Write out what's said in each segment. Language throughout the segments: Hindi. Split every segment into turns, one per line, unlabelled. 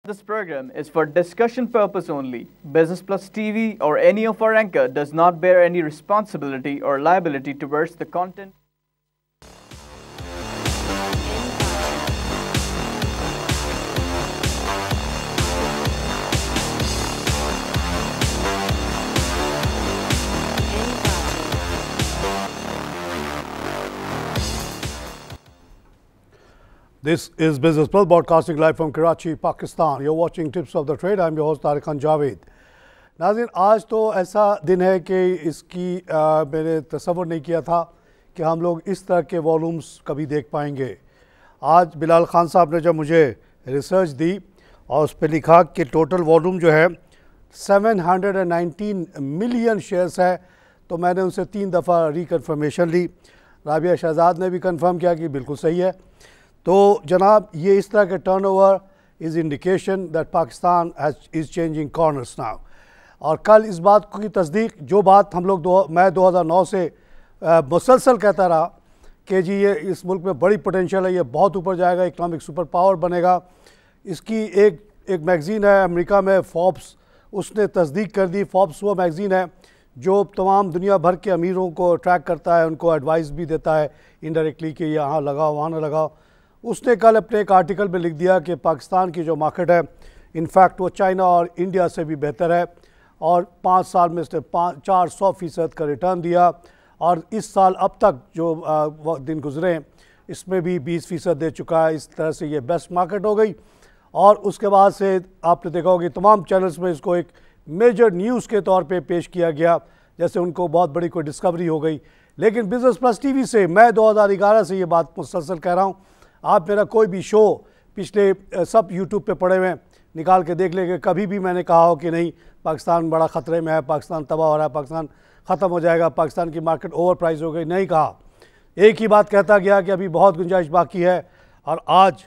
This program is for discussion purpose only. Business Plus TV or any of our anchor does not bear any responsibility or liability towards the content.
This is Business Plus broadcasting live from Karachi, Pakistan. You're watching Tips of the Trade. I'm your host Tariq Khan Javed. नाज़रीन, आज तो ऐसा दिन है कि इसकी मैंने तसव्वुर नहीं किया था कि हम लोग इस तरह के वॉल्यूम्स कभी देख पाएंगे। आज बिलाल खान साहब ने जब मुझे रिसर्च दी और उस पर लिखा कि टोटल वॉल्यूम जो है 719 मिलियन शेयर्स है, तो मैंने उनसे 3 दफ़ा रिकन्फर्मेशन ली। राबिया शहजाद ने भी कंफर्म किया कि बिल्कुल सही है। तो जनाब, ये इस तरह के turnover is indication that Pakistan is changing corners now. और कल इस बात की तस्दीक, जो बात हम लोग मैं 2009 से मुसलसल कहता रहा कि जी ये इस मुल्क में बड़ी पोटेंशियल है, ये बहुत ऊपर जाएगा, इकनॉमिक सुपर पावर बनेगा। इसकी एक मैगज़ीन है अमेरिका में, फोर्ब्स, उसने तस्दीक कर दी। फोर्ब्स वो मैगज़ीन है जो तमाम दुनिया भर के अमीरों को ट्रैक करता है, उनको एडवाइस भी देता है इनडायरेक्टली कि यहाँ लगाओ वहाँ ना लगाओ। उसने कल अपने एक आर्टिकल में लिख दिया कि पाकिस्तान की जो मार्केट है इनफैक्ट वो चाइना और इंडिया से भी बेहतर है, और 5 साल में इसने 400% का रिटर्न दिया। और इस साल अब तक जो दिन गुजरे हैं इसमें भी 20% दे चुका है। इस तरह से ये बेस्ट मार्केट हो गई। और उसके बाद से आपने देखा होगा तमाम चैनल्स में इसको एक मेजर न्यूज़ के तौर पे पेश किया गया, जैसे उनको बहुत बड़ी कोई डिस्कवरी हो गई। लेकिन बिज़नेस प्लस टीवी से मैं 2011 से ये बात मुसलसल कह रहा हूँ। आप मेरा कोई भी शो पिछले सब यूट्यूब पे पड़े हुए निकाल के देख लेंगे, कभी भी मैंने कहा हो कि नहीं पाकिस्तान बड़ा ख़तरे में है, पाकिस्तान तबाह हो रहा है, पाकिस्तान ख़त्म हो जाएगा, पाकिस्तान की मार्केट ओवर प्राइस हो गई, नहीं कहा। एक ही बात कहता गया कि अभी बहुत गुंजाइश बाकी है। और आज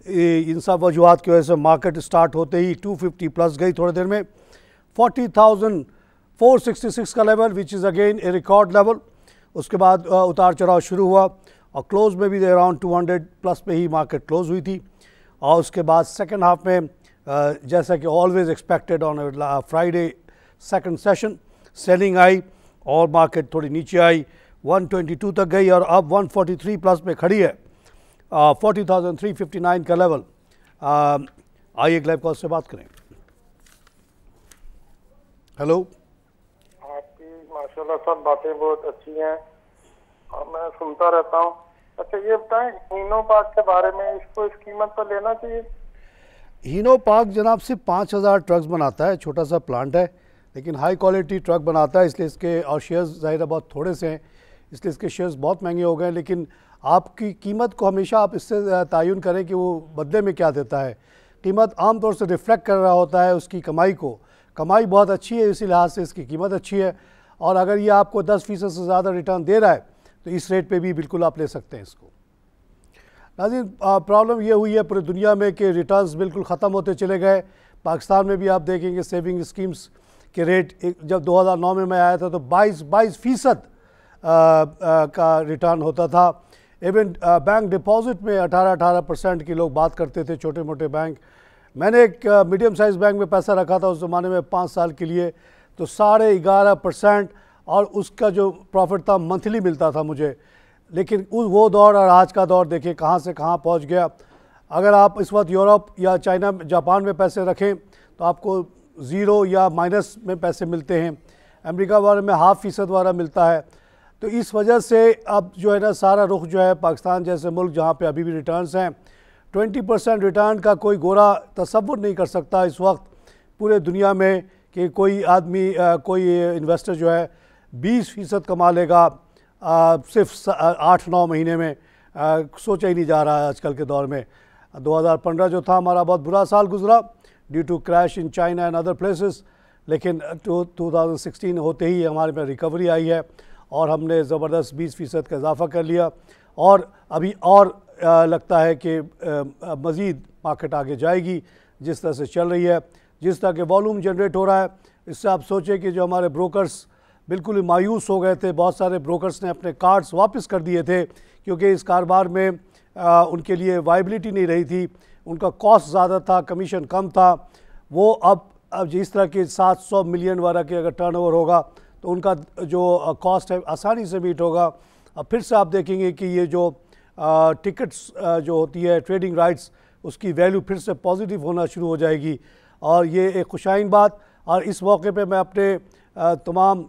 इन सब वजूहत की वजह से मार्केट स्टार्ट होते ही 250 प्लस गई थोड़ी देर में। 40,466 का level which is again A record level. उसके बाद उतार चढ़ाव शुरू हुआ और क्लोज में भी अराउंड 200 प्लस पे ही मार्केट क्लोज हुई थी। और उसके बाद सेकंड हाफ में जैसा कि always expected on Friday second session selling आई और मार्केट थोड़ी नीचे आई, 122 तक गई और अब 143 प्लस पे खड़ी है। 40,359 का लेवल। आइए लाइव कॉल से बात करें। हेलो।
आपकी माशाल्लाह सब बातें बहुत अच्छी हैं और मैं सुनता रहता हूँ। अच्छा ये बताएं, हीनो पार्क के बारे में, इसको इस कीमत पर लेना चाहिए?
हीनो पार्क जनाब सिर्फ 5,000 ट्रक्स बनाता है, छोटा सा प्लांट है, लेकिन हाई क्वालिटी ट्रक बनाता है, इसलिए इसके और शेयर्स ज़ाहिर है बहुत थोड़े से हैं, इसलिए इसके शेयर्स बहुत महंगे हो गए। लेकिन आपकी कीमत को हमेशा आप इससे तयन करें कि वो बदले में क्या देता है। कीमत आमतौर से रिफ्लेक्ट कर रहा होता है उसकी कमाई को। कमाई बहुत अच्छी है, इसी लिहाज से इसकी कीमत अच्छी है। और अगर ये आपको 10% से ज़्यादा रिटर्न दे रहा है तो इस रेट पे भी बिल्कुल आप ले सकते हैं इसको। नाज़रीन, प्रॉब्लम ये हुई है पूरी दुनिया में कि रिटर्न्स बिल्कुल ख़त्म होते चले गए। पाकिस्तान में भी आप देखेंगे सेविंग स्कीम्स के रेट जब 2009 में मैं आया था तो 22% का रिटर्न होता था। इवन बैंक डिपॉजिट में 18% की लोग बात करते थे, छोटे मोटे बैंक। मैंने एक मीडियम साइज़ बैंक में पैसा रखा था उस ज़माने में 5 साल के लिए, तो 11.5% और उसका जो प्रॉफिट था मंथली मिलता था मुझे। लेकिन वो दौर और आज का दौर देखिए कहाँ से कहाँ पहुँच गया। अगर आप इस वक्त यूरोप या चाइना जापान में पैसे रखें तो आपको 0 या माइनस में पैसे मिलते हैं। अमेरिका वाले में 0.5% वाला मिलता है। तो इस वजह से अब जो है ना सारा रुख जो है पाकिस्तान जैसे मुल्क जहाँ पे अभी भी रिटर्न्स हैं, 20% रिटर्न का कोई गोरा तसव्वुर नहीं कर सकता इस वक्त पूरे दुनिया में कि कोई आदमी कोई इन्वेस्टर जो है 20% कमा लेगा सिर्फ 8-9 महीने में। सोचा ही नहीं जा रहा है आजकल के दौर में। 2015 जो था हमारा बहुत बुरा साल गुजरा due to crash in China and other places, लेकिन 2016 होते ही हमारे में रिकवरी आई है और हमने ज़बरदस्त 20% का इजाफा कर लिया। और अभी और लगता है कि मज़ीद मार्केट आगे जाएगी जिस तरह से चल रही है, जिस तरह के वॉल्यूम जनरेट हो रहा है। इससे आप सोचें कि जो हमारे ब्रोकर्स बिल्कुल ही मायूस हो गए थे, बहुत सारे ब्रोकर्स ने अपने कार्ड्स वापस कर दिए थे क्योंकि इस कारोबार में उनके लिए वायबिलिटी नहीं रही थी। उनका कॉस्ट ज़्यादा था, कमीशन कम था, वो अब जिस तरह के 700 मिलियन वाला के अगर टर्नओवर होगा तो उनका जो कॉस्ट है आसानी से मीट होगा। अब फिर से आप देखेंगे कि ये जो टिकट्स जो होती है ट्रेडिंग राइट्स, उसकी वैल्यू फिर से पॉजिटिव होना शुरू हो जाएगी और ये एक खुशाइन बात। और इस मौके पे मैं अपने तमाम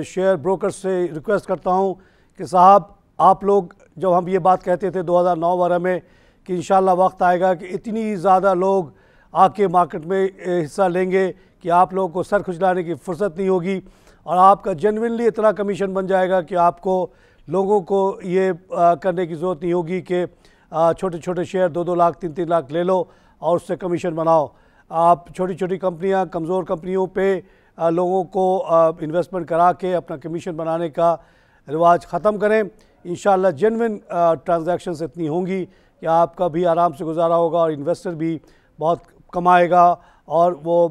शेयर ब्रोकर्स से रिक्वेस्ट करता हूँ कि साहब, आप लोग जब हम ये बात कहते थे 2009-12 में कि इंशाल्लाह वक्त आएगा कि इतनी ज़्यादा लोग आके मार्केट में हिस्सा लेंगे कि आप लोगों को सर खुजलाने की फुर्सत नहीं होगी और आपका जेन्युइनली इतना कमीशन बन जाएगा कि आपको लोगों को ये करने की ज़रूरत नहीं होगी कि छोटे छोटे शेयर 2-2 लाख 3-3 लाख ले लो और उससे कमीशन बनाओ। आप छोटी छोटी कंपनियां, कमज़ोर कंपनियों पे लोगों को इन्वेस्टमेंट करा के अपना कमीशन बनाने का रिवाज ख़त्म करें। इंशाल्लाह जेन्युइन ट्रांजैक्शंस इतनी होंगी कि आपका भी आराम से गुजारा होगा और इन्वेस्टर भी बहुत कमाएगा और वो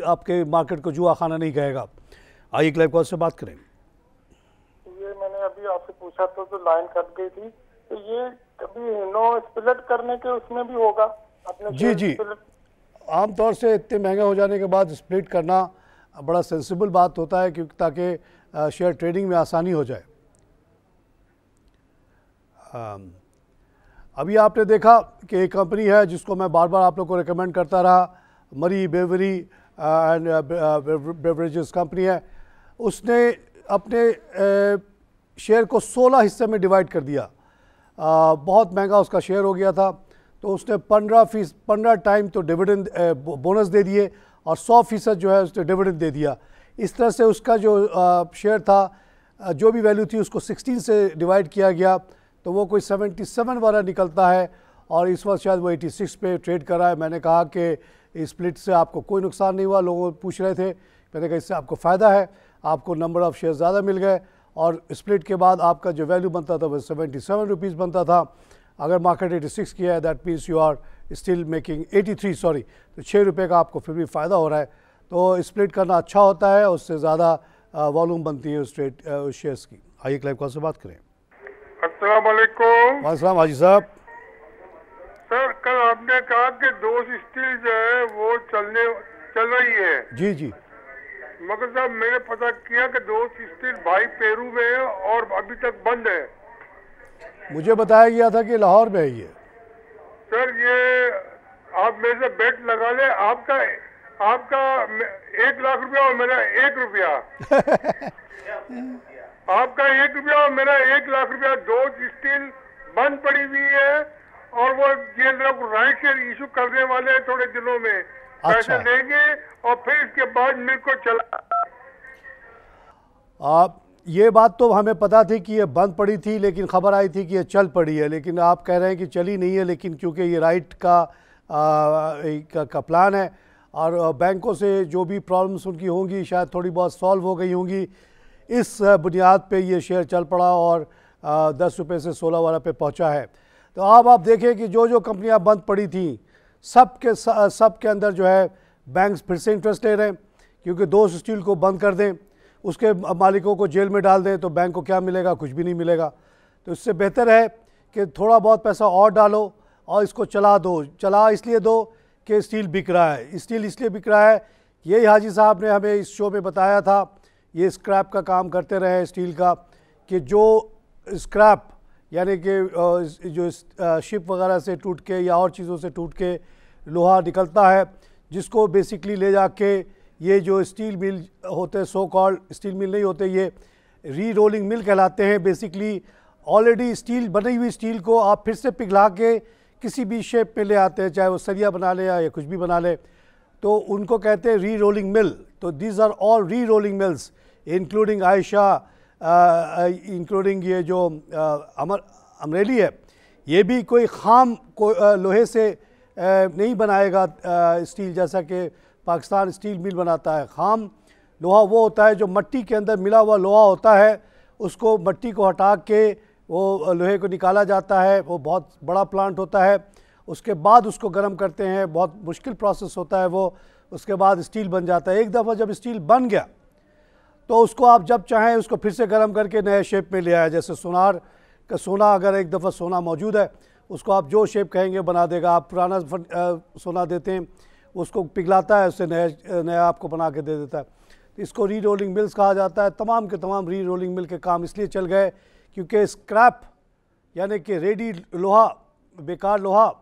आपके मार्केट को जुआ खाना नहीं कहेगा। आइए क्लाइव कॉल से बात करें।
ये मैंने अभी आपसे पूछा तो लाइन कट गई थी, तो ये कभी नो स्प्लिट करने के उसमें भी होगा अपने?
जी, आमतौर से इतने महंगे हो जाने के बाद स्प्लिट करना बड़ा सेंसिबल बात होता है, क्योंकि ताकि शेयर ट्रेडिंग में आसानी हो जाए। अभी आपने देखा कि एक कंपनी है जिसको मैं बार बार आप लोग को रिकमेंड करता रहा, मरी बेवरी एंड बेवरेजेस कंपनी है। उसने अपने शेयर को 16 हिस्से में डिवाइड कर दिया। बहुत महंगा उसका शेयर हो गया था, तो उसने 15 टाइम तो डिविडेंड बोनस दे दिए और 100% जो है उसने डिविडेंड दे दिया। इस तरह से उसका जो शेयर था, जो भी वैल्यू थी उसको 16 से डिवाइड किया गया, तो वो कोई 77 वाला निकलता है और इस वक्त शायद वो 86 पे ट्रेड कर रहा है। मैंने कहा कि इस स्प्लिट से आपको कोई नुकसान नहीं हुआ। लोगों पूछ रहे थे, मैंने कहा इससे आपको फ़ायदा है, आपको नंबर ऑफ़ शेयर ज़्यादा मिल गए और स्प्लिट के बाद आपका जो वैल्यू बनता था वो 77 रुपीज़ बनता था। अगर मार्केट 86 किया है, that means you are still making 83, sorry, तो 6 रुपये का आपको फिर भी फ़ायदा हो रहा है। तो स्प्लिट करना अच्छा होता है, उससे ज़्यादा वॉल्यूम बनती है उस शेयर्स की। आइए क्लाइव कॉल से बात करें।
अस्सलाम वालेकुम।
वालेकुम हाजी साहब।
सर, कल आपने कहा कि दोस्त स्टील जो है वो चल रही है।
जी,
मगर साहब मैंने पता किया कि दोस्त स्टील भाई पेरू में है और अभी तक बंद है।
मुझे बताया गया था कि लाहौर में है ये।
सर, ये आप मेरे से बेट लगा ले, आपका 1 लाख रुपया और मेरा 1 रुपया आपका 1 रुपया और मेरा 1 लाख रुपया। दोस्त स्टील बंद पड़ी हुई है और वो ये लोग राइट शेयर इशू करने वाले हैं थोड़े दिनों में। पैसे लेंगे और फिर इसके बाद मेरे को चला।
आप ये बात तो हमें पता थी कि ये बंद पड़ी थी, लेकिन ख़बर आई थी कि ये चल पड़ी है। लेकिन आप कह रहे हैं कि चली नहीं है, लेकिन क्योंकि ये राइट का प्लान है और बैंकों से जो भी प्रॉब्लम्स उनकी होंगी शायद थोड़ी बहुत सॉल्व हो गई होंगी, इस बुनियाद पे ये शेयर चल पड़ा और 10 रुपये से 16 वाला पे पहुंचा है। तो अब आप देखें कि जो कंपनियां बंद पड़ी थी सब के अंदर जो है बैंक्स फिर से इंटरेस्ट ले रहे हैं, क्योंकि दोस्त स्टील को बंद कर दें, उसके मालिकों को जेल में डाल दें तो बैंक को क्या मिलेगा? कुछ भी नहीं मिलेगा। तो इससे बेहतर है कि थोड़ा बहुत पैसा और डालो और इसको चला इसलिए दो कि स्टील बिक रहा है। स्टील इसलिए बिक रहा है, यही हाजी साहब ने हमें इस शो में बताया था, ये स्क्रैप का काम करते रहे स्टील का, कि जो स्क्रैप यानी कि जो शिप वगैरह से टूट के या और चीज़ों से टूट के लोहा निकलता है, जिसको बेसिकली ले जाके ये जो स्टील मिल होते हैं, सो कॉल्ड स्टील मिल नहीं होते, ये री रोलिंग मिल कहलाते हैं। बेसिकली ऑलरेडी स्टील बनी हुई स्टील को आप फिर से पिघला के किसी भी शेप में ले आते हैं, चाहे वो सरिया बना ले या कुछ भी बना ले, तो उनको कहते हैं री रोलिंग मिल। तो these are all re rolling mills including Ayesha, including ये जो अमरेली है, ये भी कोई खाम लोहे से नहीं बनाएगा स्टील, जैसा कि पाकिस्तान स्टील मिल बनाता है। खाम लोहा वो होता है जो मट्टी के अंदर मिला हुआ लोहा होता है, उसको मट्टी को हटा के वो लोहे को निकाला जाता है। वो बहुत बड़ा प्लांट होता है, उसके बाद उसको गर्म करते हैं, बहुत मुश्किल प्रोसेस होता है वो, उसके बाद स्टील बन जाता है। एक दफ़ा जब स्टील बन गया तो उसको आप जब चाहें उसको फिर से गर्म करके नए शेप में ले आए। जैसे सोना अगर एक दफ़ा सोना मौजूद है, उसको आप जो शेप कहेंगे बना देगा। आप पुराना सोना देते हैं, उसको पिघलाता है, उससे नया आपको बना के दे देता है। तो इसको री रोलिंग मिल्स कहा जाता है। तमाम के तमाम री रोलिंग मिल के काम इसलिए चल गए क्योंकि स्क्रैप यानी कि रेडी लोहा, बेकार लोहा,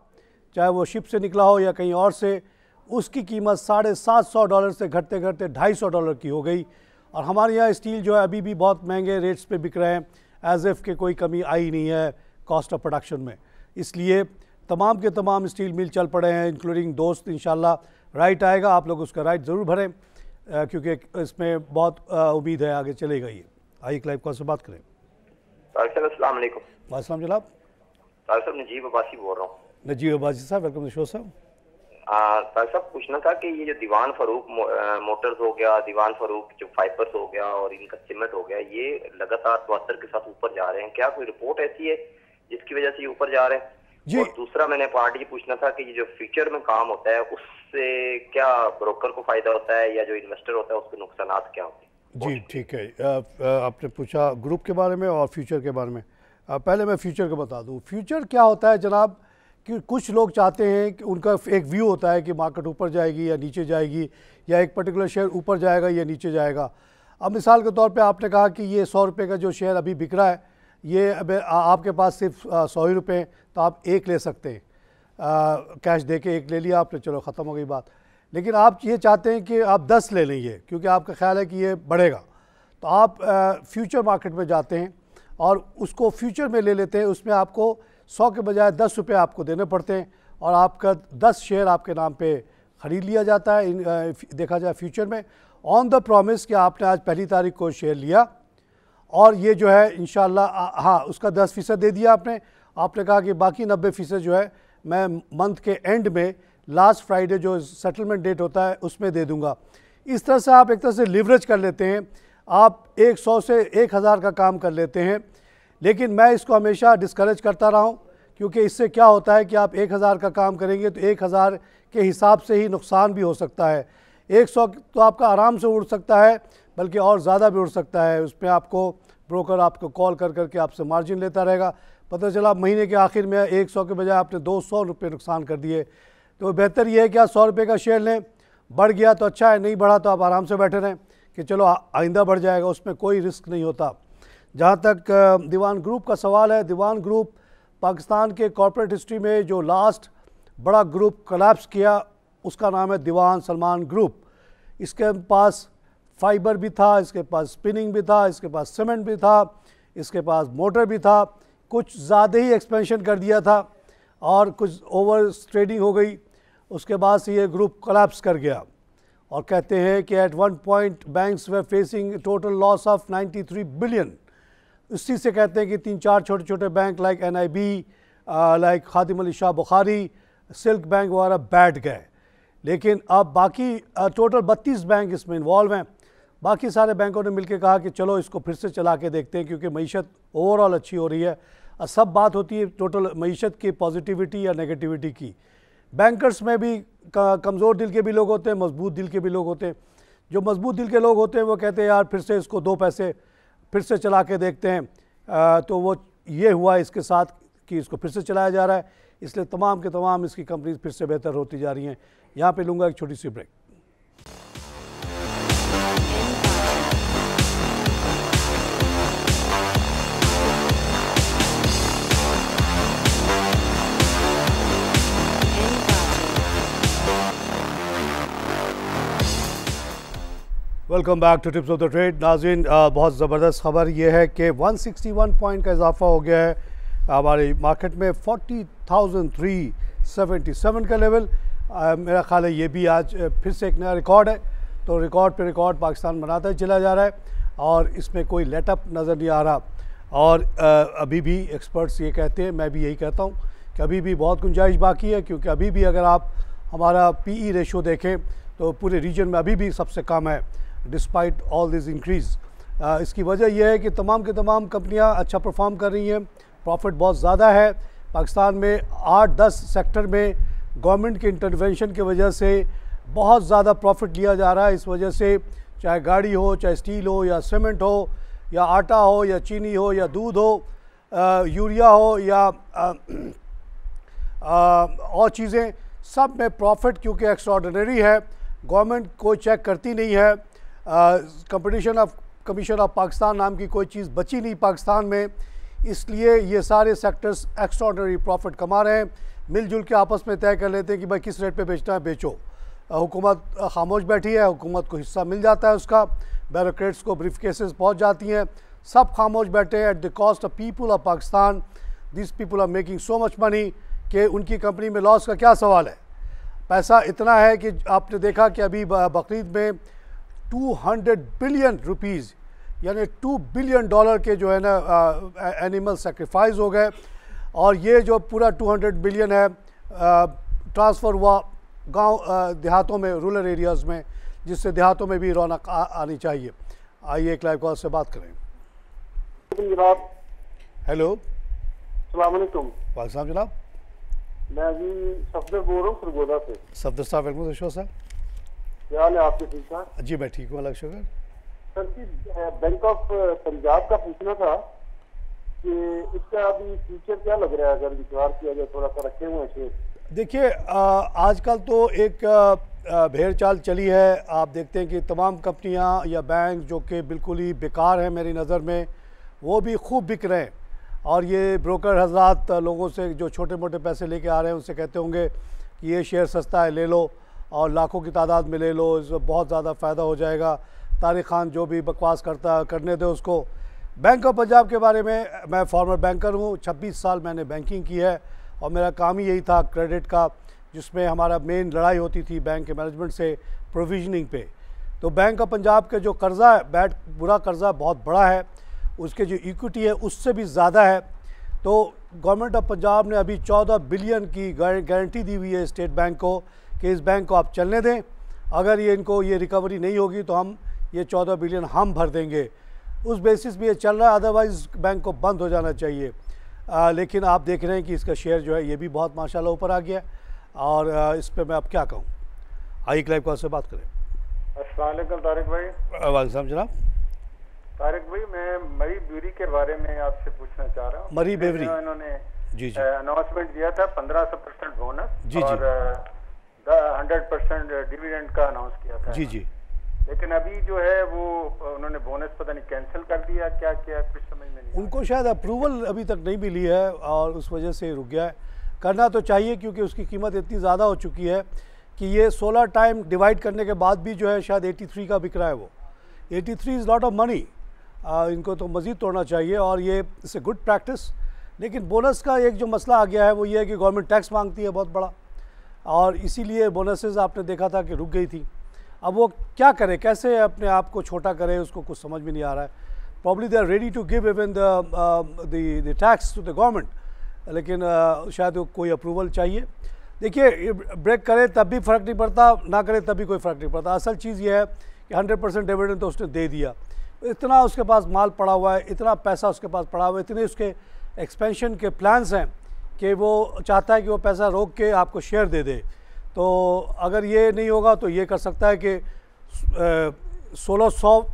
चाहे वो शिप से निकला हो या कहीं और से, उसकी कीमत $750 से घटते घटते $250 की हो गई। और हमारे यहाँ स्टील जो है अभी भी बहुत महंगे रेट्स पे बिक रहे हैं, एज इफ़ के कोई कमी आई नहीं है कॉस्ट ऑफ प्रोडक्शन में। इसलिए तमाम के तमाम स्टील मिल चल पड़े हैं, इंक्लूडिंग दोस्त। इंशाल्लाह राइट आएगा, आप लोग उसका राइट ज़रूर भरें क्योंकि इसमें बहुत उम्मीद है आगे चलेगा। ये आइए लाइव कॉल से बात करें।
अस्सलाम वालेकुम।
वालेकुम जनाब।
साहब नजीब अब्बासी बोल रहा हूँ।
नजीब अब्बासी साहब, वेलकम टू शो साहब।
साहब पूछना था कि ये जो दीवान फरूक मोटर्स हो गया, दीवान फरूक जो फाइबर्स हो गया और इनका सीमेंट हो गया, ये लगातार 72 के साथ ऊपर जा रहे हैं, क्या कोई रिपोर्ट ऐसी है जिसकी वजह से ये ऊपर जा रहे हैं? जी। और दूसरा मैंने पार्टी पूछना था कि ये जो फ्यूचर में काम होता है उससे क्या ब्रोकर को फायदा होता है या जो इन्वेस्टर होता है उसके नुकसान क्या होते हैं?
जी ठीक है, आपने पूछा ग्रुप के बारे में और फ्यूचर के बारे में। पहले मैं फ्यूचर का बता दूं। फ्यूचर क्या होता है जनाब कि कुछ लोग चाहते हैं कि उनका एक व्यू होता है कि मार्केट ऊपर जाएगी या नीचे जाएगी, या एक पर्टिकुलर शेयर ऊपर जाएगा या नीचे जाएगा। अब मिसाल के तौर पे आपने कहा कि ये 100 रुपये का जो शेयर अभी बिक रहा है, ये अब आपके पास सिर्फ 100 ही रुपये, तो आप एक ले सकते हैं, कैश दे के एक ले लिया आपने, चलो ख़त्म हो गई बात। लेकिन आप ये चाहते हैं कि आप 10 ले लेंगे क्योंकि आपका ख्याल है कि ये बढ़ेगा, तो आप फ्यूचर मार्केट में जाते हैं और उसको फ्यूचर में ले लेते हैं। उसमें आपको 100 के बजाय 10 रुपये आपको देने पड़ते हैं और आपका 10 शेयर आपके नाम पे ख़रीद लिया जाता है। देखा जाए फ्यूचर में ऑन द प्रॉमिस कि आपने आज 1 तारीख को शेयर लिया और ये जो है इंशाल्लाह हाँ उसका 10% दे दिया आपने कहा कि बाकी 90% जो है मैं मंथ के एंड में लास्ट फ्राइडे जो सेटलमेंट डेट होता है उसमें दे दूंगा। इस तरह से आप एक तरह से लिवरेज कर लेते हैं, आप 100 से 1000 का काम कर लेते हैं। लेकिन मैं इसको हमेशा डिस्करेज करता रहा हूँ क्योंकि इससे क्या होता है कि आप 1000 का काम करेंगे तो 1000 के हिसाब से ही नुकसान भी हो सकता है। 100 तो आपका आराम से उड़ सकता है, बल्कि और ज़्यादा भी उड़ सकता है। उसमें आपको ब्रोकर आपको कॉल कर करके आपसे मार्जिन लेता रहेगा, पता चला महीने के आखिर में 100 के बजाय आपने 200 रुपये नुकसान कर दिए। तो बेहतर ये है कि आप 100 रुपये का शेयर लें, बढ़ गया तो अच्छा है, नहीं बढ़ा तो आप आराम से बैठे रहें कि चलो आइंदा बढ़ जाएगा, उसमें कोई रिस्क नहीं होता। जहाँ तक दीवान ग्रुप का सवाल है, दीवान ग्रुप पाकिस्तान के कॉर्पोरेट हिस्ट्री में जो लास्ट बड़ा ग्रुप कोलैप्स किया उसका नाम है दीवान सलमान ग्रुप। इसके पास फाइबर भी था, इसके पास स्पिनिंग भी था, इसके पास सीमेंट भी था, इसके पास मोटर भी था। कुछ ज़्यादा ही एक्सपेंशन कर दिया था और कुछ ओवर ट्रेडिंग हो गई, उसके बाद से ये ग्रुप कोलैप्स कर गया। और कहते हैं कि at one point banks were facing total loss of 93 billion. इसी से कहते हैं कि 3-4 छोटे छोटे bank like NIB, like Khadim Ali Shah Bukhari, silk bank वगैरह बैठ गए। लेकिन अब बाकी टोटल 32 बैंक इसमें इन्वॉल्व हैं। बाकी सारे बैंकों ने मिलकर कहा कि चलो इसको फिर से चला के देखते हैं क्योंकि मईशत ओवरऑल अच्छी हो रही है। सब बात होती है टोटल मईशत की पॉजिटिविटी या नेगेटिविटी की। बैंकर्स में भी कमज़ोर दिल के भी लोग होते हैं, मजबूत दिल के भी लोग होते हैं। जो मजबूत दिल के लोग होते हैं वो कहते हैं यार फिर से इसको 2 पैसे फिर से चला के देखते हैं। तो वो ये हुआ इसके साथ कि इसको फिर से चलाया जा रहा है, इसलिए तमाम के तमाम इसकी कंपनीज फिर से बेहतर होती जा रही हैं। यहाँ पे लूँगा एक छोटी सी break. Welcome back to tips of the trade. नाज़रीन, बहुत ज़बरदस्त खबर यह है कि 161 पॉइंट का इजाफा हो गया है हमारी मार्केट में। 40,377 का लेवल, मेरा ख्याल है ये भी आज फिर से एक नया रिकॉर्ड है। तो रिकॉर्ड पे रिकॉर्ड पाकिस्तान बनाता ही चला जा रहा है और इसमें कोई लेटअप नज़र नहीं आ रहा। और अभी भी एक्सपर्ट्स ये कहते हैं, मैं भी यही कहता हूँ कि अभी भी बहुत गुंजाइश बाकी है, क्योंकि अभी भी अगर आप हमारा PE रेशो देखें तो पूरे रीजन में अभी भी सबसे कम है डिस्पाइट ऑल दिस इंक्रीज़। इसकी वजह यह है कि तमाम के तमाम कंपनियां अच्छा परफॉर्म कर रही हैं, प्रॉफिट बहुत ज़्यादा है। पाकिस्तान में 8-10 सेक्टर में गवर्नमेंट के इंटरवेंशन की वजह से बहुत ज़्यादा प्रॉफिट लिया जा रहा है। इस वजह से चाहे गाड़ी हो, चाहे स्टील हो, या सीमेंट हो, या आटा हो, या चीनी हो, या दूध हो, यूरिया हो, या और चीज़ें सब में प्रॉफिट क्योंकि एक्स्ट्राऑर्डिनरी है, गवर्नमेंट कोई चेक करती नहीं है, कमीशन ऑफ पाकिस्तान नाम की कोई चीज़ बची नहीं पाकिस्तान में, इसलिए ये सारे सेक्टर्स एक्स्ट्राऑर्डिनरी प्रॉफिट कमा रहे हैं। मिलजुल के आपस में तय कर लेते हैं कि भाई किस रेट पे बेचना है बेचो। हुकूमत खामोश बैठी है, हुकूमत को हिस्सा मिल जाता है उसका, ब्यूरोक्रेट्स को ब्रीफ केसेस पहुँच जाती हैं, सब खामोश बैठे हैं at the cost of people of Pakistan. This people are making so much money कि उनकी कंपनी में लॉस का क्या सवाल है। पैसा इतना है कि आपने देखा कि अभी बकरीद में 200 बिलियन रुपीज़ यानी $2 बिलियन के जो है ना एनिमल सेक्रीफाइस हो गए, और ये जो पूरा 200 बिलियन है ट्रांसफ़र हुआ गांव देहातों में, रूरल एरियाज़ में, जिससे देहातों में भी रौनक आनी चाहिए। आइए एक लाइव कॉल से बात करें।
जनाब
हेलो,
सलाम अलैकुम।
वालेकुम जनाब,
मैं अभी सफदर बोल रहा हूँ सरगोदा से।
सफदर साहब वेलकम शो सर,
क्या हाल है आपके? ठीक ठाक
जी, मैं ठीक हूँ, अल्लाह का शुक्र।
Sir ji, bank of Punjab का पूछना था कि इसका अभी फ्यूचर क्या लग रहा है, अगर इंतजार किया जाए, थोड़ा सा रखे हुए शेयर।
देखिए आजकल तो एक भेड़ चाल चली है। आप देखते हैं कि तमाम कंपनियां या बैंक जो कि बिल्कुल ही बेकार हैं मेरी नज़र में, वो भी खूब बिक रहे हैं, और ये ब्रोकर हजरात लोगों से जो छोटे मोटे पैसे लेके आ रहे हैं उनसे कहते होंगे कि ये शेयर सस्ता है, ले लो, और लाखों की तादाद में ले लो, इससे बहुत ज़्यादा फ़ायदा हो जाएगा। तारिक खान जो भी बकवास करता है करने दो उसको। बैंक ऑफ पंजाब के बारे में, मैं फॉर्मर बैंकर हूँ, 26 साल मैंने बैंकिंग की है, और मेरा काम ही यही था क्रेडिट का, जिसमें हमारा मेन लड़ाई होती थी बैंक के मैनेजमेंट से प्रोविजनिंग पे। तो बैंक ऑफ पंजाब के जो कर्ज़ा है, बुरा कर्ज़ा बहुत बड़ा है, उसके जो इक्विटी है उससे भी ज़्यादा है। तो गवर्नमेंट ऑफ पंजाब ने अभी 14 बिलियन की गारंटी दी हुई है स्टेट बैंक को कि इस बैंक को आप चलने दें, अगर ये इनको ये रिकवरी नहीं होगी तो हम ये 14 बिलियन हम भर देंगे। उस बेसिस पे ये चल रहा है, अदरवाइज़ बैंक को बंद हो जाना चाहिए। लेकिन आप देख रहे हैं कि इसका शेयर जो है ये भी बहुत माशाल्लाह ऊपर आ गया है, और इस पर मैं अब क्या कहूँ। आइए लाइव कॉल से बात करें।
अस्सलाम वालेकुम तारिक भाई।
वालेकुम जनाब।
तारिक भाई, मैं मरी ब्यूरी के बारे में आपसे पूछना चाह रहा हूँ।
मरी बेवरी,
इन्होंने
जी जी
अनाउंसमेंट दिया था 1500% बोनस,
जी जी,
और 100% डिविडेंड का अनाउंस किया था
जी जी,
लेकिन अभी जो है वो उन्होंने बोनस पता नहीं कैंसिल कर दिया, क्या किया कुछ समझ में नहीं।
उनको शायद अप्रूवल अभी तक नहीं मिली है और उस वजह से रुक गया है। करना तो चाहिए क्योंकि उसकी कीमत इतनी ज़्यादा हो चुकी है कि ये 16 टाइम डिवाइड करने के बाद भी जो है शायद 83 का बिक रहा है। वो 83 इज़ लॉट ऑफ मनी। इनको तो मज़ीद तोड़ना चाहिए, और ये इट्स ए गुड प्रैक्टिस। लेकिन बोनस का एक जो मसला आ गया है वो ये है कि गवर्नमेंट टैक्स मांगती है बहुत बड़ा, और इसीलिए बोनसेस आपने देखा था कि रुक गई थी। अब वो क्या करे, कैसे अपने आप को छोटा करे, उसको कुछ समझ में नहीं आ रहा है। Probably they are ready to give even the tax to the government, लेकिन शायद कोई अप्रूवल चाहिए। देखिए, ब्रेक करे तब भी फ़र्क नहीं पड़ता, ना करे तब भी कोई फ़र्क नहीं पड़ता। असल चीज़ ये है कि 100% डिविडेंड तो उसने दे दिया, इतना उसके पास माल पड़ा हुआ है, इतना पैसा उसके पास पड़ा हुआ है, इतने उसके एक्सपेंशन के प्लान्स हैं कि वो चाहता है कि वो पैसा रोक के आपको शेयर दे दे। तो अगर ये नहीं होगा तो ये कर सकता है कि 1600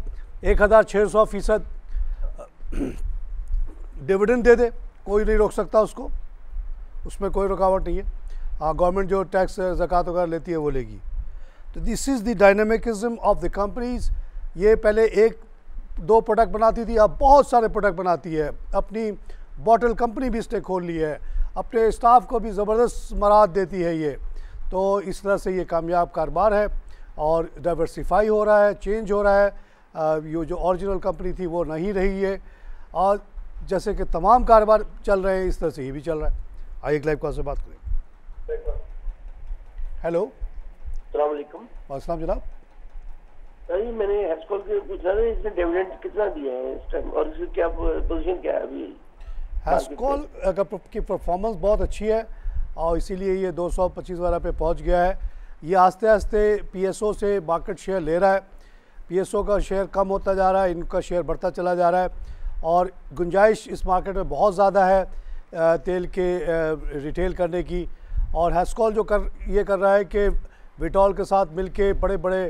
1600% डिविडेंड दे दे, कोई नहीं रोक सकता उसको, उसमें कोई रुकावट नहीं है। हाँ, गवर्नमेंट जो टैक्स ज़कात वगैरह लेती है वो लेगी। तो this is the dynamicism of the companies. ये पहले 1-2 प्रोडक्ट बनाती थी, अब बहुत सारे प्रोडक्ट बनाती है। अपनी बॉटल कंपनी भी इसने खोल ली है, अपने स्टाफ को भी ज़बरदस्त मराद देती है ये। तो इस तरह से ये कामयाब कारोबार है, और डाइवर्सिफाई हो रहा है, चेंज हो रहा है। ये जो ओरिजिनल कंपनी थी वो नहीं रही है, और जैसे कि तमाम कारोबार चल रहे हैं इस तरह से ये भी चल रहा है। आइए एक लाइव कॉल से बात करें। हेलो,
अस्सलाम वालेकुम।
वालेकुम जनाब।
सही, मैंने हेस्कॉल के पूछा था इसने डिविडेंड कितना दिया है इस टाइम, और इसकी क्या पोजीशन क्या है अभी?
हेस्कॉल की परफॉर्मेंस बहुत अच्छी है, और इसीलिए ये 225 वाला पे पहुंच गया है। ये आस्ते आस्ते पीएसओ से मार्केट शेयर ले रहा है। पीएसओ का शेयर कम होता जा रहा है, इनका शेयर बढ़ता चला जा रहा है, और गुंजाइश इस मार्केट में बहुत ज़्यादा है तेल के रिटेल करने की। और हेस्कॉल जो ये कर रहा है कि विटॉल के साथ मिलके बड़े बड़े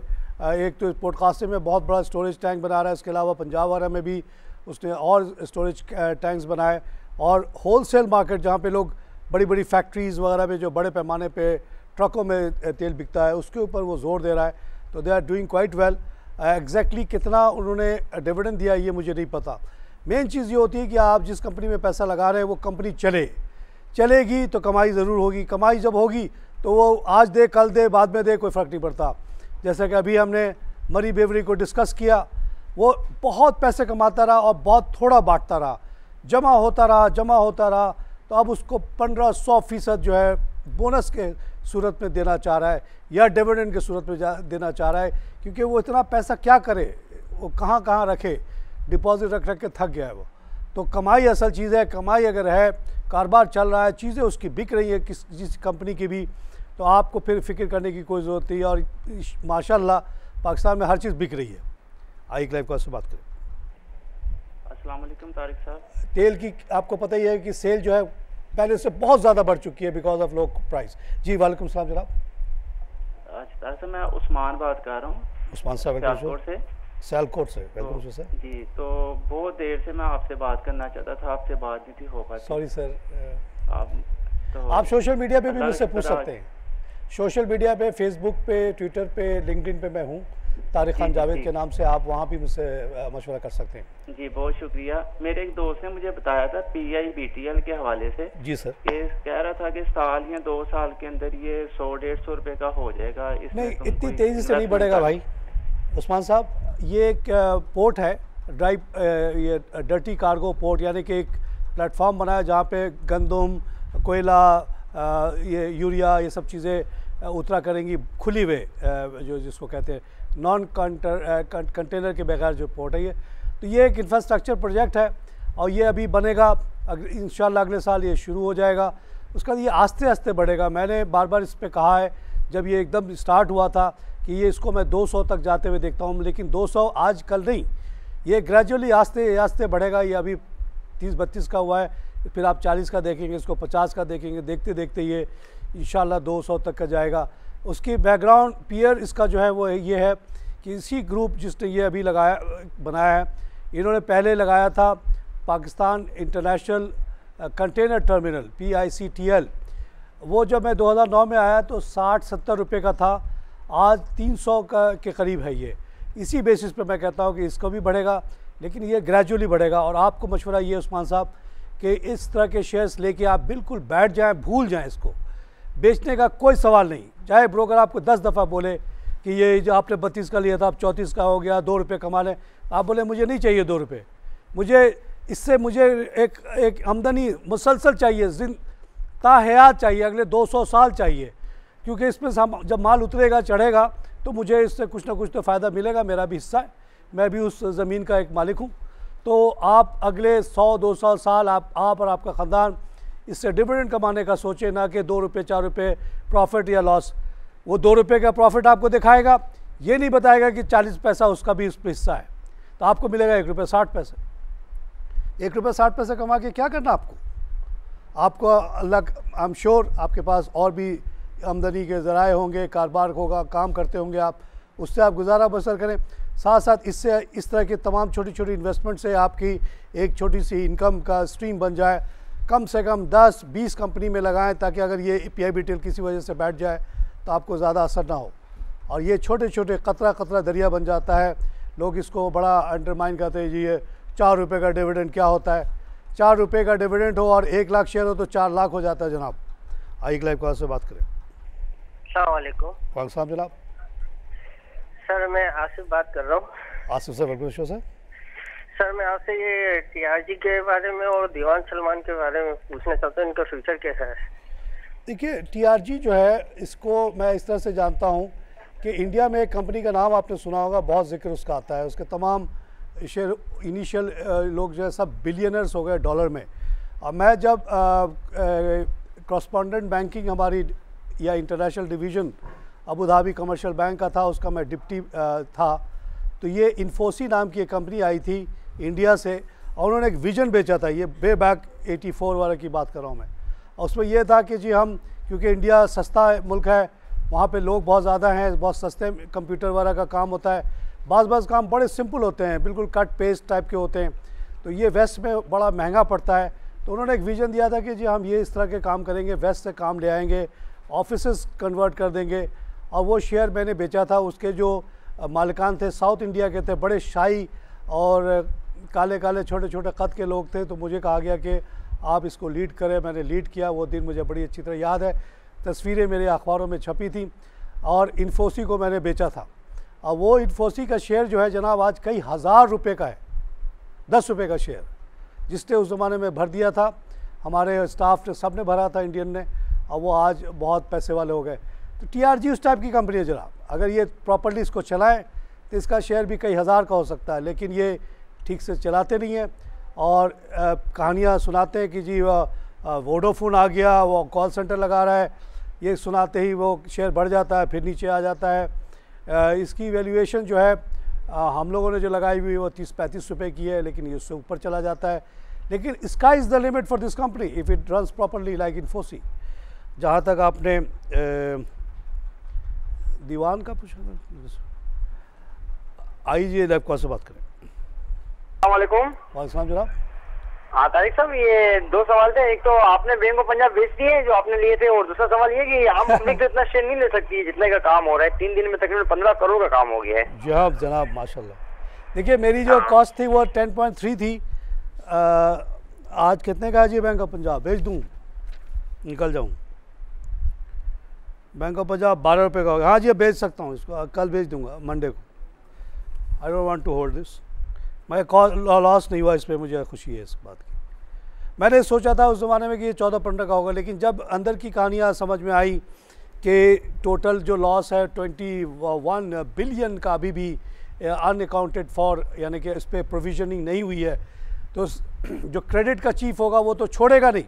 एक तो पोडकास्टिंग में बहुत बड़ा स्टोरेज टैंक बना रहा है, इसके अलावा पंजाब वाला में भी उसने और स्टोरेज टैंक्स बनाए, और होलसेल मार्केट जहाँ पे लोग बड़ी बड़ी फैक्ट्रीज़ वगैरह में जो बड़े पैमाने पे ट्रकों में तेल बिकता है उसके ऊपर वो जोर दे रहा है। तो they are doing quite well. Exactly कितना उन्होंने डिविडेंड दिया ये मुझे नहीं पता। मेन चीज़ ये होती है कि आप जिस कंपनी में पैसा लगा रहे हैं वो कंपनी चलेगी तो कमाई ज़रूर होगी। कमाई जब होगी तो वो आज दे कल दे बाद में दे कोई फ़र्क नहीं पड़ता। जैसे कि अभी हमने मरी बेवरी को डिस्कस किया, वो बहुत पैसे कमाता रहा और बहुत थोड़ा बांटता रहा, जमा होता रहा तो अब उसको 1500% जो है बोनस के सूरत में देना चाह रहा है या डिविडेंड के सूरत में देना चाह रहा है, क्योंकि वो इतना पैसा क्या करे, वो कहाँ कहाँ रखे, डिपॉजिट रख के थक गया है वो। तो कमाई असल चीज़ है। कमाई अगर है, कारोबार चल रहा है, चीज़ें उसकी बिक रही है जिस कंपनी की भी, तो आपको फिर फिक्र करने की कोई ज़रूरत नहीं है। और माशाल्लाह पाकिस्तान में हर चीज़ बिक रही है। आईक लाइव का से बात करें।
अस्सलाम वालेकुम तारिक साहब।
तेल की आपको पता ही है कि सेल जो है पहले से बहुत ज़्यादा बढ़ चुकी है बिकॉज ऑफ लो प्राइस। जी वालेकुम सलाम जनाब।
अच्छा सर, मैं उस्मान बात कर रहा हूँ।
उस्मान साहब सियालकोट से वेलकम सर।
जी, तो बहुत देर से मैं आपसे बात करना चाहता था, आपसे बात नहीं थी हो पाती।
Sorry sir.
आप
सोशल मीडिया पे भी मुझसे पूछ सकते हैं। सोशल मीडिया पे, फेसबुक पे, ट्विटर पे, लिंक्डइन पे मैं हूँ तारिक खान जावेद के नाम से, आप वहाँ भी मुझसे मशवरा कर सकते हैं।
जी बहुत शुक्रिया। मेरे एक दोस्त ने मुझे बताया था PIBTL के हवाले से।
जी सर।
कि कह रहा था कि साल या 2 साल के अंदर ये 100-150 रुपए का हो जाएगा।
नहीं, इतनी तेज़ी से नहीं बढ़ेगा भाई उस्मान साहब। ये एक पोर्ट है, ये डर्टी कार्गो पोर्ट, यानी कि एक प्लेटफॉर्म बनाया जहाँ पे गंदम, कोयला, ये यूरिया, ये सब चीज़ें उतरा करेंगी खुली हुए, जो जिसको कहते हैं नॉन कंटेनर के बगैर जो पोर्ट है ये। तो ये एक इंफ्रास्ट्रक्चर प्रोजेक्ट है और ये अभी बनेगा, इंशाल्लाह अगले साल ये शुरू हो जाएगा। उसका ये आस्ते आस्ते बढ़ेगा। मैंने बार बार इस पर कहा है, जब ये एकदम स्टार्ट हुआ था कि ये इसको मैं 200 तक जाते हुए देखता हूँ, लेकिन 200 आज कल नहीं, ये ग्रेजुअली आस्ते आस्ते बढ़ेगा। ये अभी 30-32 का हुआ है, फिर आप 40 का देखेंगे, इसको 50 का देखेंगे, देखते देखते ये इंशाल्लाह 200 तक का जाएगा। उसकी बैकग्राउंड पीयर इसका जो है वो ये है कि इसी ग्रुप जिसने ये अभी बनाया है, इन्होंने पहले लगाया था Pakistan international container terminal PICTL। वो जब मैं 2009 में आया तो 60-70 रुपये का था, आज 300 के करीब है ये। इसी बेसिस पे मैं कहता हूँ कि इसको भी बढ़ेगा, लेकिन ये ग्रेजुअली बढ़ेगा। और आपको मशवरा ये उस्मान साहब कि इस तरह के शेयर्स लेके आप बिल्कुल बैठ जाएं, भूल जाएं इसको, बेचने का कोई सवाल नहीं। चाहे ब्रोकर आपको 10 दफ़ा बोले कि ये जो आपने 32 का लिया था अब 34 का हो गया, 2 रुपये कमा लें, आप बोले मुझे नहीं चाहिए 2 रुपये, मुझे एक आमदनी मुसलसल चाहिए, ताहयात चाहिए, अगले 200 साल चाहिए, क्योंकि इसमें जब माल उतरेगा चढ़ेगा तो मुझे इससे कुछ ना कुछ तो फ़ायदा मिलेगा, मेरा भी हिस्सा है, मैं भी उस ज़मीन का एक मालिक हूँ। तो आप अगले 100-200 साल आप और आपका ख़ानदान इससे डिविडेंड कमाने का सोचें, ना कि 2 रुपये 4 रुपये प्रॉफिट या लॉस। वो 2 रुपये का प्रॉफिट आपको दिखाएगा, ये नहीं बताएगा कि 40 पैसा उसका भी इस हिस्सा है, तो आपको मिलेगा 1 रुपये 60 पैसे। 1 रुपये 60 पैसे कमा के क्या करना आपको अल्लाह, आई एम श्योर आपके पास और भी आमदनी के ज़राए होंगे, कारोबार होगा, काम करते होंगे आप, उससे आप गुजारा बसर करें। साथ साथ इससे इस तरह के तमाम छोटी छोटी इन्वेस्टमेंट से आपकी एक छोटी सी इनकम का स्ट्रीम बन जाए। कम से कम 10-20 कंपनी में लगाएं, ताकि अगर ये PIBTL किसी वजह से बैठ जाए तो आपको ज़्यादा असर ना हो। और ये छोटे छोटे कतरा दरिया बन जाता है। लोग इसको बड़ा अंडरमाइन करते हैं, जी ये 4 रुपये का डिविडेंड क्या होता है। 4 रुपये का डिविडेंड हो और 1 लाख शेयर हो तो 4 लाख हो जाता है जनाब। आईक लाइव कॉल से बात करें।
अस्सलाम वालेकुम।
वालेकुम जनाब।
सर मैं आसिफ बात कर रहा हूँ।
आसिफ सर वेलकम शो से।
सर मैं आपसे ये TRG के बारे में और दीवान सलमान के बारे में पूछना चाहता हूँ, इनका फ्यूचर कैसा है।
देखिए TRG जो है, इसको मैं इस तरह से जानता हूँ कि इंडिया में एक कंपनी का नाम आपने सुना होगा, बहुत जिक्र उसका आता है, उसके तमाम शेयर इनिशियल लोग जो है सब बिलियनर्स हो गए डॉलर में। और मैं जब कॉरस्पॉन्डेंट बैंकिंग हमारी या international division Abu Dhabi commercial bank का था, उसका मैं डिप्टी था, तो ये इन्फोसी नाम की एक कंपनी आई थी इंडिया से और उन्होंने एक विजन बेचा था, ये वे बैक 84 वाले की बात कर रहा हूँ मैं। और उसमें यह था कि जी हम, क्योंकि इंडिया सस्ता मुल्क है, वहाँ पे लोग बहुत ज़्यादा हैं, बहुत सस्ते कंप्यूटर वगैरह का काम होता है, बाज़ काम बड़े सिंपल होते हैं, बिल्कुल कट पेस्ट टाइप के होते हैं, तो ये वेस्ट में बड़ा महंगा पड़ता है। तो उन्होंने एक विज़न दिया था कि जी हम ये इस तरह के काम करेंगे, वेस्ट से काम ले आएंगे, ऑफिसेस कन्वर्ट कर देंगे। और वो शेयर मैंने बेचा था। उसके जो मालिकान थे साउथ इंडिया के थे, बड़े शाही और काले काले छोटे छोटे कद के लोग थे। तो मुझे कहा गया कि आप इसको लीड करें। मैंने लीड किया। वो दिन मुझे बड़ी अच्छी तरह याद है, तस्वीरें मेरे अखबारों में छपी थी। और इन्फोसी को मैंने बेचा था। और वो इन्फोसी का शेयर जो है जनाब आज कई हज़ार रुपये का है, 10 रुपये का शेयर, जिसने उस ज़माने में भर दिया था। हमारे स्टाफ ने, सब ने भरा था, इंडियन ने, और वो आज बहुत पैसे वाले हो गए। तो TRG उस टाइप की कंपनी है जनाब। अगर ये प्रॉपर्ली इसको चलाएं तो इसका शेयर भी कई हज़ार का हो सकता है, लेकिन ये ठीक से चलाते नहीं हैं। और कहानियाँ सुनाते हैं कि जी वोडाफोन आ गया, वो कॉल सेंटर लगा रहा है, ये सुनाते ही वो शेयर बढ़ जाता है, फिर नीचे आ जाता है। इसकी वैल्यूएशन जो है हम लोगों ने जो लगाई हुई वो 30-35 रुपये की है, लेकिन ये उससे ऊपर चला जाता है। लेकिन sky is the limit for this company if it runs properly like Infosys. जहाँ तक आपने दीवान का पूछा, आइए लैब से बात करें।
अस्सलामुअलैकुम।
वालेकुम जनाब।
हाँ तारिक साहब, ये 2 सवाल थे। एक तो आपने बैंक ऑफ पंजाब बेच दिए जो आपने लिए थे, और दूसरा सवाल ये कि हम पब्लिक तो इतना शेयर नहीं ले सकती जितने का काम हो रहा है। 3 दिन में तकरीबन 15 करोड़ का काम हो गया है।
जनाब माशाल्लाह। देखिए मेरी जो कॉस्ट थी वो 10.3 थी। आज कितने का है जी बैंक ऑफ पंजाब? बेच दूँ, निकल जाऊँ। बैंक ऑफ पंजाब 12 रुपये का होगा। हाँ जी, बेच सकता हूँ इसको, कल बेच दूँगा, मंडे को। I don't want to hold this. मैं लॉस नहीं हुआ, इस पर मुझे खुशी है इस बात की। मैंने सोचा था उस ज़माने में कि ये 14-15 का होगा, लेकिन जब अंदर की कहानियाँ समझ में आई कि टोटल जो लॉस है 21 बिलियन का अभी भी अनअकाउंटेड फॉर, यानी कि इस पर प्रोविजनिंग नहीं हुई है, तो जो क्रेडिट का चीफ होगा वो तो छोड़ेगा नहीं।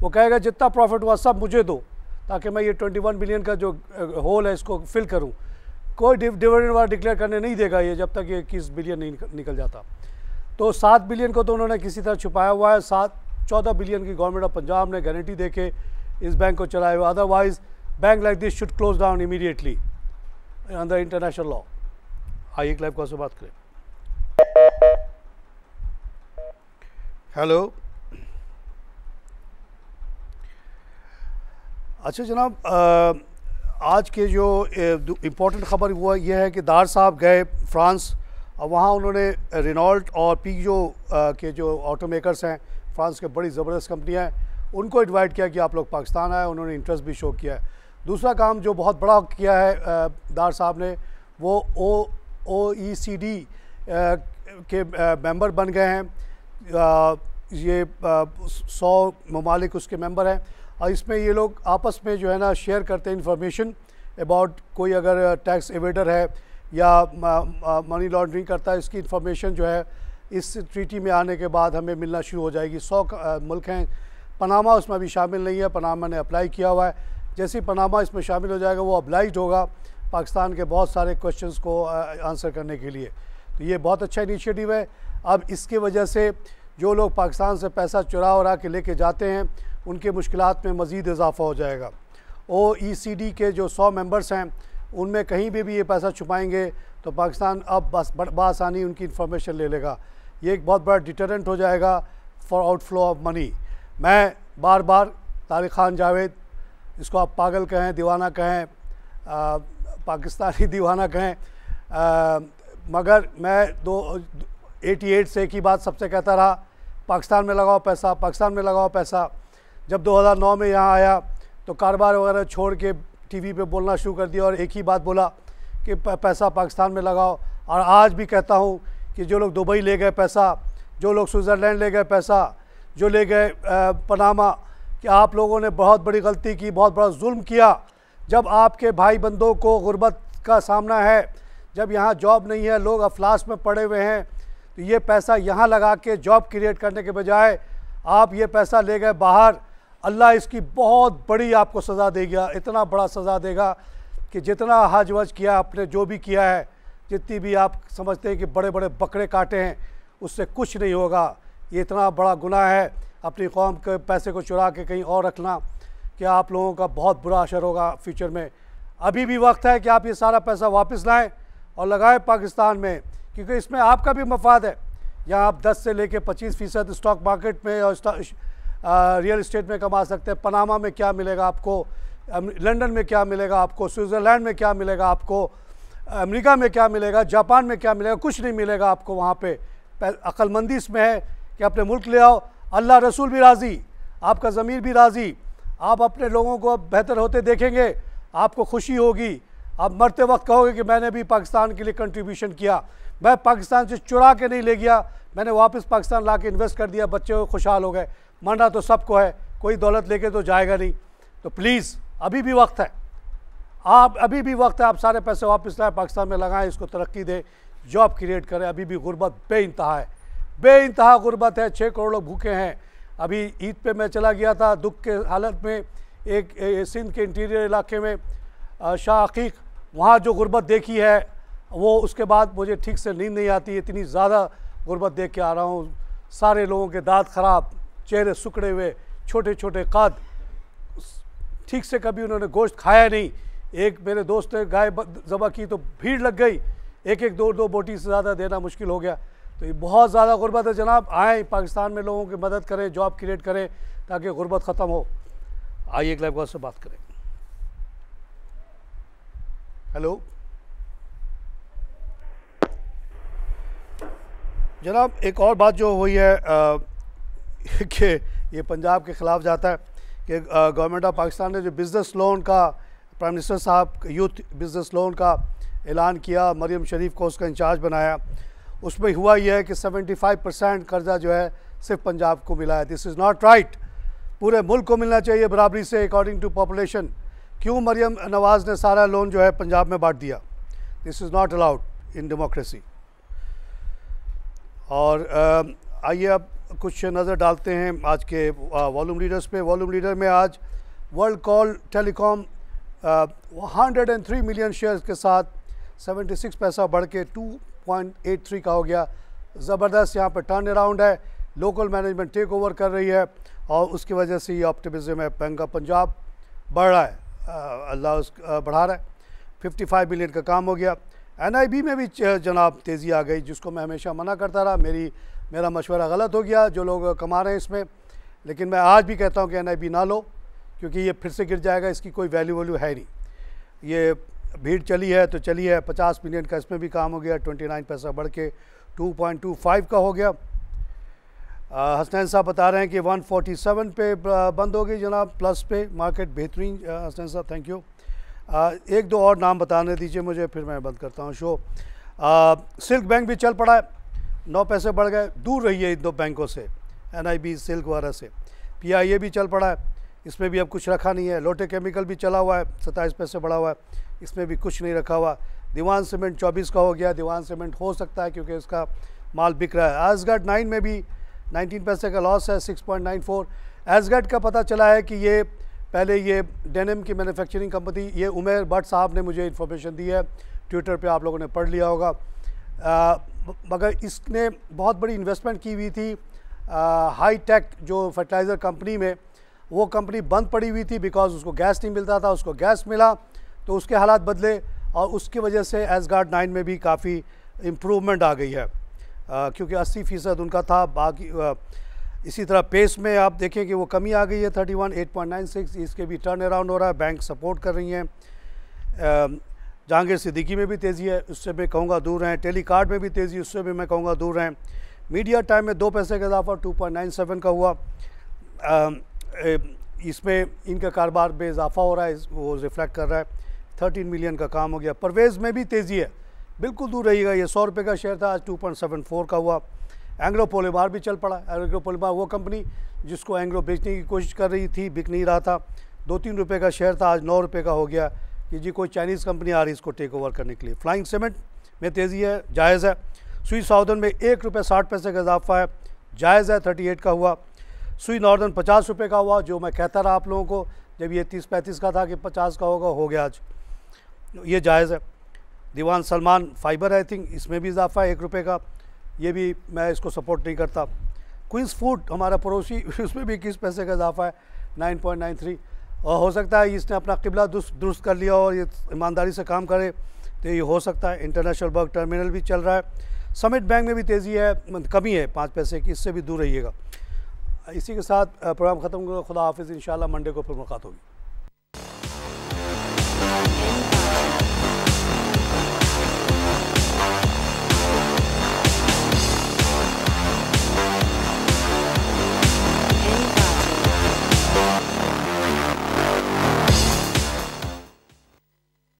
वो कहेगा जितना प्रॉफिट हुआ सब मुझे दो, ताकि मैं ये 21 बिलियन का जो होल है इसको फिल करूँ। कोई डिविडेंड वाला डिक्लेयर करने नहीं देगा ये जब तक ये 21 बिलियन नहीं निकल जाता। तो 7 बिलियन को तो उन्होंने किसी तरह छुपाया हुआ है। 14 बिलियन की गवर्नमेंट ऑफ पंजाब ने गारंटी देके इस बैंक को चलाया हुआ। Otherwise bank like this should close down immediately under international law. आइए लाइव कॉल से बात करें। हेलो। अच्छा जनाब, आज के जो इम्पोर्टेंट ख़बर हुआ यह है कि दार साहब गए फ्रांस, और वहाँ उन्होंने रेनॉल्ट और पीजो के जो ऑटो मेकर्स हैं, फ्रांस के बड़ी ज़बरदस्त कंपनियाँ हैं, उनको इनवाइट किया कि आप लोग पाकिस्तान आए। उन्होंने इंटरेस्ट भी शो किया है। दूसरा काम जो बहुत बड़ा किया है दार साहब ने, वो OECD के मेंबर बन गए हैं। ये 100 ममालिक उसके मेंबर हैं, और इसमें ये लोग आपस में जो है ना शेयर करते हैं इंफॉर्मेशन अबाउट कोई अगर टैक्स एवेडर है या मनी लॉन्ड्रिंग करता है। इसकी इंफॉर्मेशन जो है इस ट्रीटी में आने के बाद हमें मिलना शुरू हो जाएगी। 100 मुल्क हैं, पनामा उसमें अभी शामिल नहीं है, पनामा ने अप्लाई किया हुआ है। जैसे ही पनामा इसमें शामिल हो जाएगा वो ऑब्लाइज्ड होगा पाकिस्तान के बहुत सारे क्वेश्चंस को आंसर करने के लिए। तो ये बहुत अच्छा इनिशिएटिव है। अब इसकी वजह से जो लोग पाकिस्तान से पैसा चुरा के लेके जाते हैं उनके मुश्किलात में मज़ीद इजाफ़ा हो जाएगा। OECD के जो 100 मेंबर्स हैं उनमें कहीं भी ये पैसा छुपाएंगे तो पाकिस्तान अब बस बआसानी उनकी इन्फॉर्मेशन ले लेगा। ये एक बहुत बड़ा डिटरेंट हो जाएगा फॉर आउटफ्लो ऑफ मनी। मैं बार बार तारिक खान जावेद, इसको आप पागल कहें, दीवाना कहें, पाकिस्तानी दीवाना कहें, मगर मैं 88 से एक ही बात सबसे कहता रहा, पाकिस्तान में लगाओ पैसा, पाकिस्तान में लगाओ पैसा। जब 2009 में यहाँ आया तो कारोबार वगैरह छोड़ के टीवी पे बोलना शुरू कर दिया और एक ही बात बोला कि पैसा पाकिस्तान में लगाओ। और आज भी कहता हूँ कि जो लोग दुबई ले गए पैसा, जो लोग स्विट्ज़रलैंड ले गए पैसा, जो ले गए पनामा, कि आप लोगों ने बहुत बड़ी गलती की, बहुत बड़ा जुल्म किया। जब आपके भाई बंदों को गुर्बत का सामना है, जब यहाँ जॉब नहीं है, लोग अफलास में पड़े हुए हैं, तो ये पैसा यहाँ लगा के जॉब क्रिएट करने के बजाय आप ये पैसा ले गए बाहर। अल्लाह इसकी बहुत बड़ी आपको सज़ा देगा, इतना बड़ा सज़ा देगा कि जितना हज वज किया आपने, जो भी किया है, जितनी भी आप समझते हैं कि बड़े बड़े बकरे काटे हैं, उससे कुछ नहीं होगा। ये इतना बड़ा गुनाह है अपनी कौम के पैसे को चुरा के कहीं और रखना कि आप लोगों का बहुत बुरा असर होगा फ्यूचर में। अभी भी वक्त है कि आप ये सारा पैसा वापस लाएं और लगाएं पाकिस्तान में, क्योंकि इसमें आपका भी मफाद है। यहाँ आप 10 से लेकर 25% स्टॉक मार्केट में और रियल इस्टेट में कमा सकते हैं। पनामा में क्या मिलेगा आपको, लंदन में क्या मिलेगा आपको, स्विट्ज़रलैंड में क्या मिलेगा आपको, अमेरिका में क्या मिलेगा, जापान में क्या मिलेगा, कुछ नहीं मिलेगा आपको वहाँ पे। अक्लमंदी इसमें है कि अपने मुल्क ले आओ, अल्लाह रसूल भी राज़ी, आपका ज़मीर भी राज़ी, आप अपने लोगों को बेहतर होते देखेंगे, आपको खुशी होगी। आप मरते वक्त कहोगे कि मैंने भी पाकिस्तान के लिए कंट्रीब्यूशन किया, मैं पाकिस्तान से चुरा के नहीं ले गया, मैंने वापस पाकिस्तान ला के इन्वेस्ट कर दिया, बच्चे खुशहाल हो गए। मरना तो सबको है, कोई दौलत लेके तो जाएगा नहीं। तो प्लीज़ अभी भी वक्त है, अभी भी वक्त है, आप सारे पैसे वापस लाएँ, पाकिस्तान में लगाएं, इसको तरक्की दें, जॉब क्रिएट करें। अभी भी गुर्बत बेइंतहा है, बेइंतहा गुर्बत है, 6 करोड़ लोग भूखे हैं। अभी ईद पे मैं चला गया था दुख के हालत में, एक सिंध के इंटीरियर इलाके में शाह अकीक, वहाँ जो गुर्बत देखी है वो, उसके बाद मुझे ठीक से नींद नहीं आती, इतनी ज़्यादा गुर्बत देख के आ रहा हूँ। सारे लोगों के दांत ख़राब, चेहरे सुकड़े हुए, छोटे छोटे कद, ठीक से कभी उन्होंने गोश्त खाया नहीं। एक मेरे दोस्त ने गाय ज़बह की तो भीड़ लग गई, एक एक दो बोटी से ज़्यादा देना मुश्किल हो गया। तो ये बहुत ज़्यादा गुर्बत है जनाब। आएँ पाकिस्तान में लोगों की मदद करें, जॉब क्रिएट करें ताकि गुर्बत ख़त्म हो। आइए एक लाइव कॉल से बात करें। हेलो जनाब, एक और बात जो हुई है कि ये पंजाब के ख़िलाफ़ जाता है कि गवर्नमेंट ऑफ पाकिस्तान ने जो बिज़नेस लोन का, प्राइम मिनिस्टर साहब यूथ बिज़नेस लोन का ऐलान किया, मरियम शरीफ को उसका इंचार्ज बनाया, उसमें हुआ यह है कि 75% कर्जा जो है सिर्फ पंजाब को मिला है। दिस इज़ नॉट राइट, पूरे मुल्क को मिलना चाहिए बराबरी से अकॉर्डिंग टू पॉपुलेशन। क्यों मरियम नवाज़ ने सारा लोन जो है पंजाब में बांट दिया? This is not allowed in democracy. और आइए अब कुछ नज़र डालते हैं आज के वॉल्यूम लीडर्स पे। वॉल्यूम लीडर में आज world call telecom 103 million shares के साथ 76 पैसा बढ़ के 2.83 का हो गया। ज़बरदस्त यहाँ पर टर्न अराउंड है, लोकल मैनेजमेंट टेक ओवर कर रही है और उसकी वजह से ये ऑप्टिमिज्म है। बैंक ऑफ पंजाब बढ़ रहा है, अल्लाह बढ़ा रहा है, 55 मिलियन का काम हो गया। NIB में भी जनाब तेज़ी आ गई, जिसको मैं हमेशा मना करता रहा, मेरा मशवरा गलत हो गया जो लोग कमा रहे हैं इसमें, लेकिन मैं आज भी कहता हूँ कि NIB ना लो, क्योंकि ये फिर से गिर जाएगा, इसकी कोई वैल्यू है नहीं। ये भीड़ चली है तो चली है, 50 मिलियन का इसमें भी काम हो गया, 29 पैसा बढ़ के 2.25 का हो गया। हसनैन साहब बता रहे हैं कि 147 पे बंद हो गई जनाब, प्लस पे मार्केट बेहतरीन। हसनैन साहब थैंक यू। एक दो और नाम बताने दीजिए मुझे, फिर मैं बंद करता हूँ शो। सिल्क बैंक भी चल पड़ा है, 9 पैसे बढ़ गए, दूर रही है इन दो बैंकों से, NIB सिल्क वगैरह से। PIA भी चल पड़ा है, इसमें भी अब कुछ रखा नहीं है। लोटे केमिकल भी चला हुआ है, 27 पैसे बढ़ा हुआ है, इसमें भी कुछ नहीं रखा हुआ। दीवान सीमेंट 24 का हो गया, दीवान सीमेंट हो सकता है क्योंकि इसका माल बिक रहा है। एसगट 9 में भी 19 पैसे का लॉस है, 6.94। एसगट का पता चला है कि ये पहले ये डेनिम की मैन्युफैक्चरिंग कंपनी, ये उमेर भट्ट साहब ने मुझे इन्फॉर्मेशन दी है, ट्विटर पे आप लोगों ने पढ़ लिया होगा। मगर इसने बहुत बड़ी इन्वेस्टमेंट की हुई थी हाई टेक जो फर्टिलाइज़र कंपनी में, वो कंपनी बंद पड़ी हुई थी बिकॉज उसको गैस नहीं मिलता था, उसको गैस मिला तो उसके हालात बदले और उसकी वजह से एसगार्ड 9 में भी काफ़ी इम्प्रूवमेंट आ गई है, क्योंकि 80% उनका था। बाकी इसी तरह पेस में आप देखें कि वो कमी आ गई है 31, 8.96, इसके भी टर्न अराउंड हो रहा है, बैंक सपोर्ट कर रही हैं। जहांगीर सिद्दीकी में भी तेज़ी है, उससे मैं कहूँगा दूर रहें। टेलीकार्ड में भी तेज़ी, उससे भी मैं कहूँगा दूर रहें। मीडिया टाइम में 2 पैसे का इजाफा 2.97 का हुआ, इसमें इनका कारोबार में इजाफा हो रहा है, वो रिफ्लेक्ट कर रहा है। 13 मिलियन का काम हो गया। परवेज़ में भी तेज़ी है, बिल्कुल दूर रहिएगा, ये 100 रुपये का शेयर था, आज 2.74 का हुआ। एंग्लो पॉलीमार भी चल पड़ा। एंग्लो पॉलीमार वो कंपनी जिसको एंग्लो बेचने की कोशिश कर रही थी, बिक नहीं रहा था, 2-3 रुपये का शेयर था, आज 9 रुपये का हो गया कि जी कोई चाइनीज़ कंपनी आ रही है इसको टेक ओवर करने के लिए। फ्लाइंग सीमेंट में तेज़ी है, जायज़ है। सुई साउदर्न में 1 रुपये 60 पैसे का इजाफा है, जायज़ है, 38 का हुआ। सुई नॉर्दर्न 50 रुपये का हुआ, जो मैं कहता रहा आप लोगों को जब ये 30-35 का था कि 50 का होगा, हो गया आज, ये जायज़ है। दीवान सलमान फाइबर आई थिंक, इसमें भी इजाफा है 1 रुपये का, ये भी मैं इसको सपोर्ट नहीं करता। क्वींस फूड हमारा पड़ोसी, उसमें भी 21 पैसे का इजाफा है, 9.93, और हो सकता है इसने अपना किबला दुरुस्त कर लिया और ये ईमानदारी से काम करे तो ये हो सकता है। इंटरनेशनल बल्क टर्मिनल भी चल रहा है। समिट बैंक में भी तेज़ी है, कमी है 5 पैसे की, इससे भी दूर रहिएगा। इसी के साथ प्रोग्राम ख़त्म करो। खुदा हाफिज़। इंशाल्लाह मंडे को फिर मुलाकात होगी।